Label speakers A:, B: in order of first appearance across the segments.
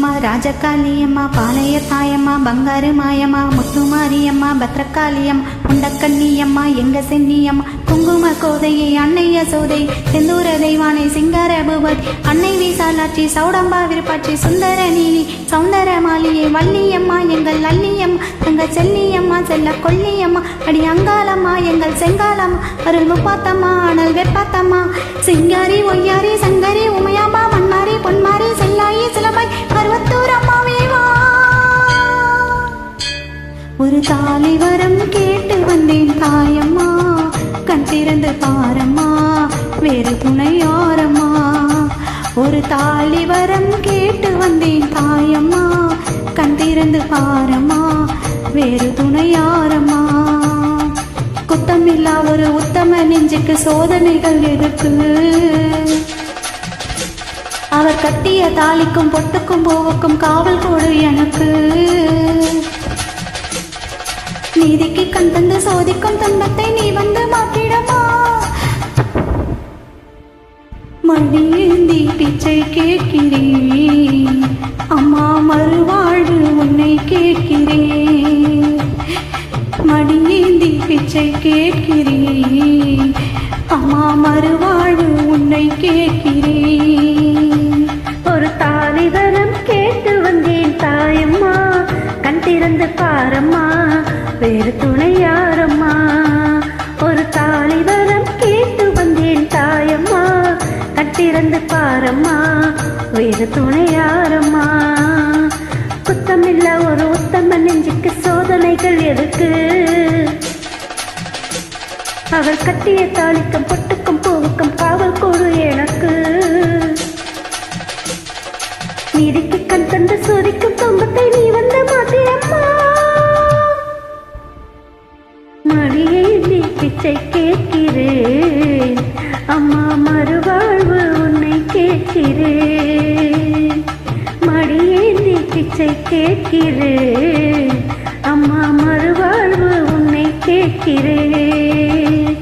A: அம்மா ராஜகாளியம்மா பாளையத்தாயம்மா பங்காரு மாயம்மா முத்துமாரியம்மா பத்ரகாளியம்மா முண்டக்கண்ணியம்மா எங்க சென்னியம்மா குங்கும கோதையை அன்னைய சோதை செந்தூர தெய்வானை சிங்கார பூபதி அன்னை வீசாலாட்சி சௌடம்பா விருப்பாட்சி சுந்தர நீலி சௌந்தர மாலியை வள்ளியம்மா எங்கள் அல்லியம்மா எங்கள் செல்லியம்மா செல்ல கொல்லியம்மா அடி அங்காளம்மா எங்கள் செங்காலம்மா அருள் முப்பாத்தம்மா அனல் வெப்பாத்தம்மா சிங்காரி ஒய்யாரி சங்கரி உமையாம்பா மன்மாரி பொன்மாரி செல்லாயி சிலபாய் பருவத்தூர் அம்மாவே வா. ஒரு தாலி வரம் கேட்டு வந்தேன் தாயம்மா கண் திறந்து பாரம்மா வேறு துணை யாரம்மா. ஒரு தாலி வரம் கேட்டு வந்தேன் தாயம்மா கண் திறந்து பாரம்மா வேறு துணை யாரம்மா. குத்தமில்லா ஒரு உத்தம நெஞ்சுக்கு சோதனைகள் எதுக்கு? அவர் கட்டிய தாலிக்கும் பொட்டுக்கும் பூவுக்கும் காவல் கொடு எனக்கு. நீதிக்கு கண் தந்து சோதிக்கும் துன்பத்தை நீ வந்து மாற்றிடமா. மடியேந்தி பிச்சை கேட்கிறேன் அம்மா மறுவாழ்வு உன்னை கேட்கிறேன். மடியேந்தி பிச்சை கேட்கிறேன் அம்மா மறுவாழ்வு உன்னை கேட்கிறேன்.
B: ஒரு தாலிவரம் கேட்டு வந்தேன் தாயம்மா கண் திறந்து பாரம்மா வேறு துணை யாரம்மா. ஒரு தாலிவரம் கேட்டு வந்தேன் தாயம்மா கண் திறந்து பாரம்மா வேறு துணை யாரம்மா. குத்தமில்ல ஒரு உத்தம நெஞ்சுக்கு சோதனைகள் எதுக்கு? அவர் கட்டிய தாலிக்கும் பொட்டுக்கும் பூவுக்கும் காவல் கொடு எனக்கு. நீதிக்கு கண் தந்து சோதிக்கும் துன்பத்தை நீ வந்து மாத்திரம்மா. மடியை நீ பிச்சை கேட்கிறேன் அம்மா மறுவாழ்வு உன்னை கேட்கிறேன். மடியை நீ பிச்சை கேட்கிறேன் அம்மா மறுவாழ்வு உன்னை கேட்கிறேன்.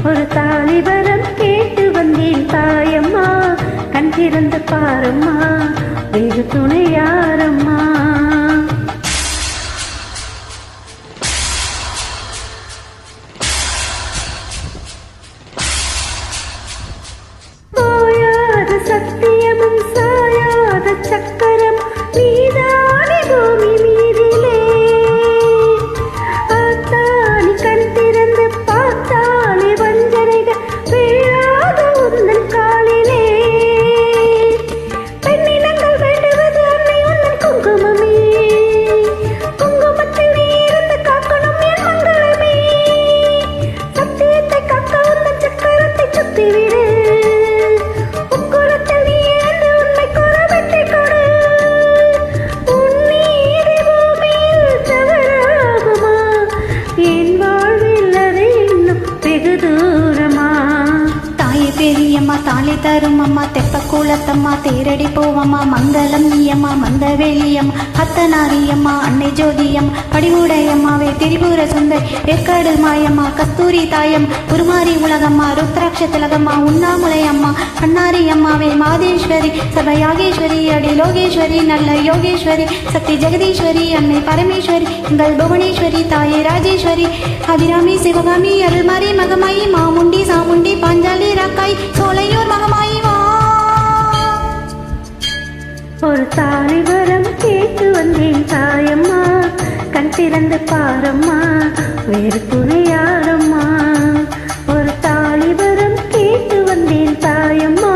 B: ஒரு தாலிவரம் கேட்டு வந்தேன் தாயம்மா கண் திறந்து பாரம்மா வேறு துணை யாரம்மா. ஓயாத சத்தியமும் சாயாத சக்கரம் நீதானே பூமி மீதிலே. ஆத்தானி கண் திறந்து பார்த்தாலே வஞ்சனைகள் வீழாத உந்தன் காலிலே. பெண்ணினங்கள் வேண்டுவது அன்னை உந்தன் குங்குமமே. குங்குமத்தில் நீ இருந்து காக்கணும் என் மங்களமே. சத்தியத்தை காக்க உந்தன் சக்கரத்தை சுத்திவிடு. உக்குரத்தில் நீ எழுந்து உண்மை கூற வெற்றி கொடு. உன் நீதி பூமியில் தவறாகுமா? என் வாழ்வில் அது இன்னும் வெகு தூரமா.
A: தாயே பெரியம்மா தாலி தரும் அம்மா தெப்ப கூலத்தம்மா தேரடி போவம்மா மங்களம் நீயம்மா மந்தவேலியம்மா அத்தனாரியம்மா அன்னை ஜோதியம்மா படிவுடையம்மாவே திரிபுர சுந்தரி ஏற்காடு மாயம்மா கஸ்தூரி தாயம் உருமாரி உலகம்மா ருத்ராட்ச திலகம்மா உண்ணாமுலையம்மா அன்னாரி அம்மாவே மாதேஸ்வரி சபயாகேஸ்வரி அடி லோகேஸ்வரி நல்ல யோகேஸ்வரி சக்தி ஜெகதீஸ்வரி அன்னை பரமேஸ்வரி எங்கள் புவனேஸ்வரி தாயே ராஜேஸ்வரி அபிராமி சிவகாமி அருள்மாரி மகமாயி மாமுண்டி சாமுண்டி பாஞ்சாலி ராக்காய் சோலையூர் மகமாயி வா.
B: ஒரு தாலிவரம் கேட்டு வந்தேன் தாயம்மா கண் திறந்து பாரம்மா வேறு துணை யாரம்மா. ஒரு தாலிவரம் கேட்டு வந்தேன் தாயம்மா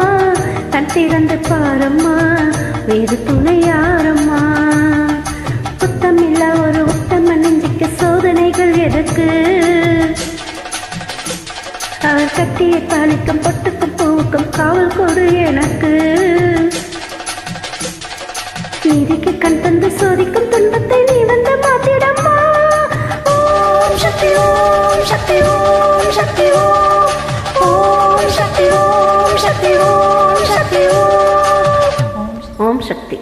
B: கண் திறந்து பாரம்மா வேறு துணை யாரம்மா. குத்தமில்ல ஒரு உத்தம நெஞ்சுக்கு சோதனைகள் எதுக்கு? அவர் கட்டிய தாலிக்கும் பொட்டுக்கும் பூவுக்கும் காவல் கொடு எனக்கு. நீதிக்கு கண் தந்து சோதிக்கும் துன்பத்தை நீ வந்து மாத்திடம்மா. ஓம் சக்தி ஓம் சக்தி ஓம் சக்தி ஓம் ஓம் சக்தி ஓம் சக்தி ஓம் சக்தி ஓம் ஓம் சக்தி.